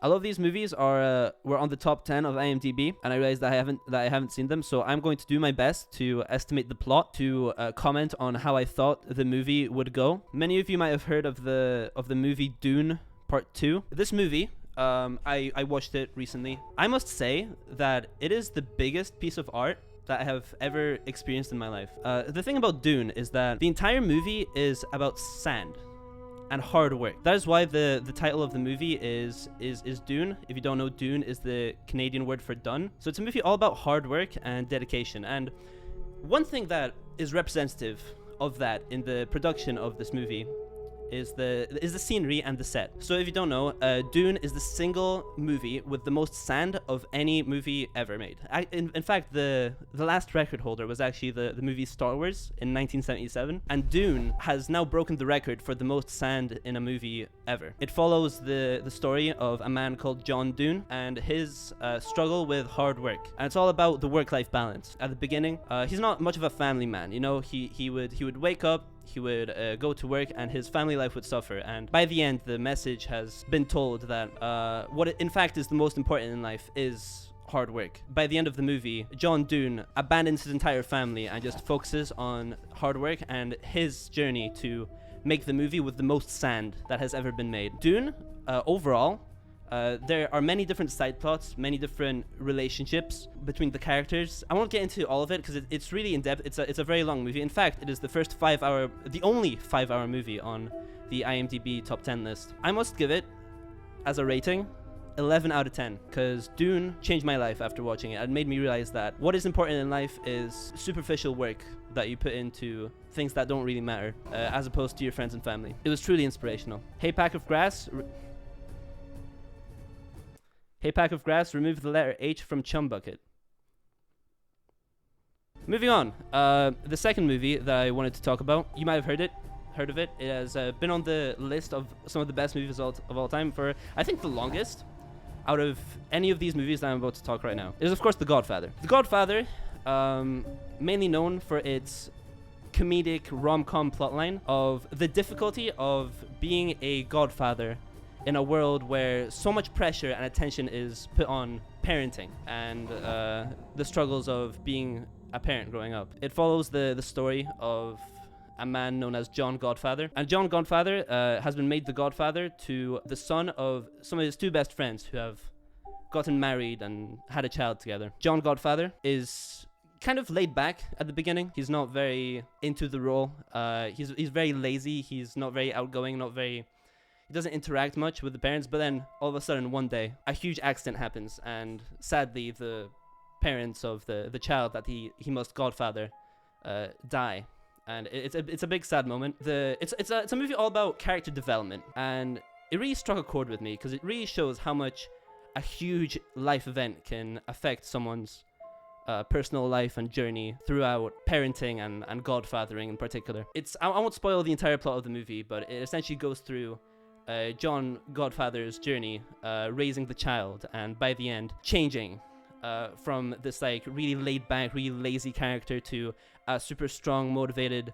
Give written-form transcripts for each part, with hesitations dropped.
A lot of these movies were on the top 10 of IMDb, and I realized that I haven't seen them. So I'm going to do my best to estimate the plot, to comment on how I thought the movie would go. Many of you might have heard of the movie Dune Part 2. This movie, I watched it recently. I must say that it is the biggest piece of art that I have ever experienced in my life. The thing about Dune is that the entire movie is about sand and hard work. That is why the title of the movie is Dune. If you don't know, Dune is the Canadian word for done. So it's a movie all about hard work and dedication. And one thing that is representative of that in the production of this movie is the scenery and the set. So if you don't know, Dune is the single movie with the most sand of any movie ever made. In fact, the last record holder was actually the movie Star Wars in 1977, and Dune has now broken the record for the most sand in a movie ever. It follows the story of a man called John Dune and his struggle with hard work, and it's all about the work-life balance. At the beginning, he's not much of a family man. You know, he would wake up, he would go to work, and his family life would suffer. And by the end, the message has been told that what in fact is the most important in life is hard work. By the end of the movie, John Dune abandons his entire family and just focuses on hard work and his journey to make the movie with the most sand that has ever been made. Dune, overall, there are many different side plots, many different relationships between the characters. I won't get into all of it because it's really in depth. It's a very long movie. In fact, it is the only 5-hour movie on the IMDb top 10 list. I must give it, as a rating, 11 out of 10, because Dune changed my life after watching it. It made me realize that what is important in life is superficial work that you put into things that don't really matter, as opposed to your friends and family. It was truly inspirational. Hey Pack of Grass, remove the letter H from Chum Bucket. Moving on, the second movie that I wanted to talk about, you might have heard of it. It has been on the list of some of the best movies of all time for, I think, the longest out of any of these movies that I'm about to talk right now. It is, of course, The Godfather. The Godfather, mainly known for its comedic rom-com plotline of the difficulty of being a godfather in a world where so much pressure and attention is put on parenting and the struggles of being a parent growing up. It follows the story of a man known as John Godfather. And John Godfather has been made the godfather to the son of some of his two best friends who have gotten married and had a child together. John Godfather is kind of laid back at the beginning. He's not very into the role. He's very lazy. He's not very outgoing, he doesn't interact much with the parents, but then all of a sudden one day a huge accident happens, and sadly the parents of the child that he must godfather die. And it's a big sad moment. It's a movie all about character development, and it really struck a chord with me because it really shows how much a huge life event can affect someone's personal life and journey throughout parenting and godfathering in particular. I won't spoil the entire plot of the movie, but it essentially goes through John Godfather's journey raising the child, and by the end changing from this like really laid back, really lazy character to a super strong, motivated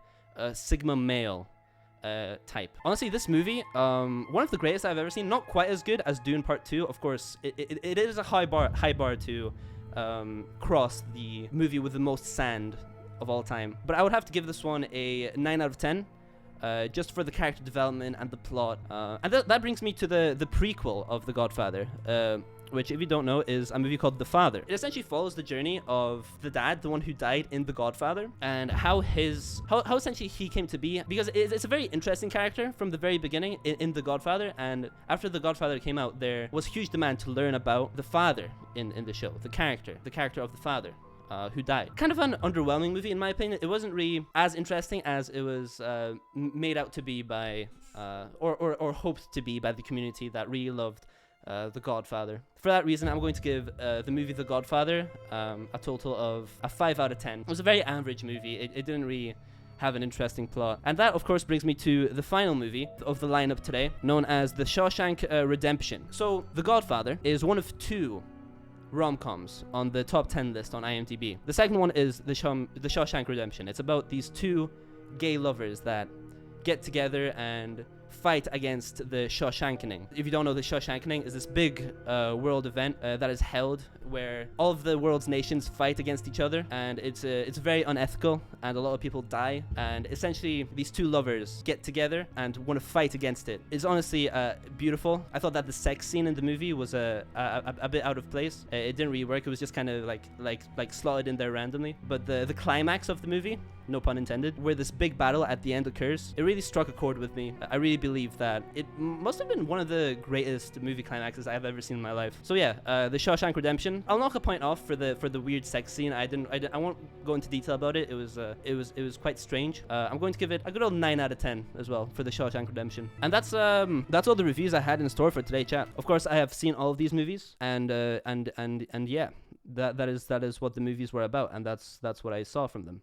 Sigma male type. Honestly, this movie, one of the greatest I've ever seen. Not quite as good as Dune Part 2. Of course, it is a high bar to cross the movie with the most sand of all time. But I would have to give this one a 9 out of 10. Just for the character development and the plot. And that brings me to the prequel of The Godfather, which, if you don't know, is a movie called The Father. It essentially follows the journey of the dad, the one who died in The Godfather, and how essentially he came to be, because it's a very interesting character from the very beginning in The Godfather. And after The Godfather came out, there was huge demand to learn about the father in the show, the character of the father. Who died. Kind of an underwhelming movie in my opinion. It wasn't really as interesting as it was made out to be by or hoped to be by the community that really loved The Godfather. For that reason, I'm going to give the movie The Godfather a total of a 5 out of 10. It was a very average movie. It didn't really have an interesting plot. And that, of course, brings me to the final movie of the lineup today, known as The Shawshank Redemption. So, The Godfather is one of two rom-coms on the top 10 list on IMDb. The second one is the Shawshank Redemption. It's about these two gay lovers that get together and fight against the Shawshankening. If you don't know, the Shawshankening is this big world event that is held where all of the world's nations fight against each other, and it's very unethical, and a lot of people die. And essentially, these two lovers get together and want to fight against it. It's honestly beautiful. I thought that the sex scene in the movie was a bit out of place. It didn't really work. It was just kind of like slotted in there randomly. But the climax of the movie, no pun intended, where this big battle at the end occurs, it really struck a chord with me. I really believe that it must have been one of the greatest movie climaxes I've ever seen in my life. So yeah, the Shawshank Redemption. I'll knock a point off for the weird sex scene. I won't go into detail about it. It was quite strange. I'm going to give it a good old 9 out of 10 as well for the Shawshank Redemption. And that's all the reviews I had in store for today, chat. Of course, I have seen all of these movies, and yeah, that is what the movies were about, and that's what I saw from them.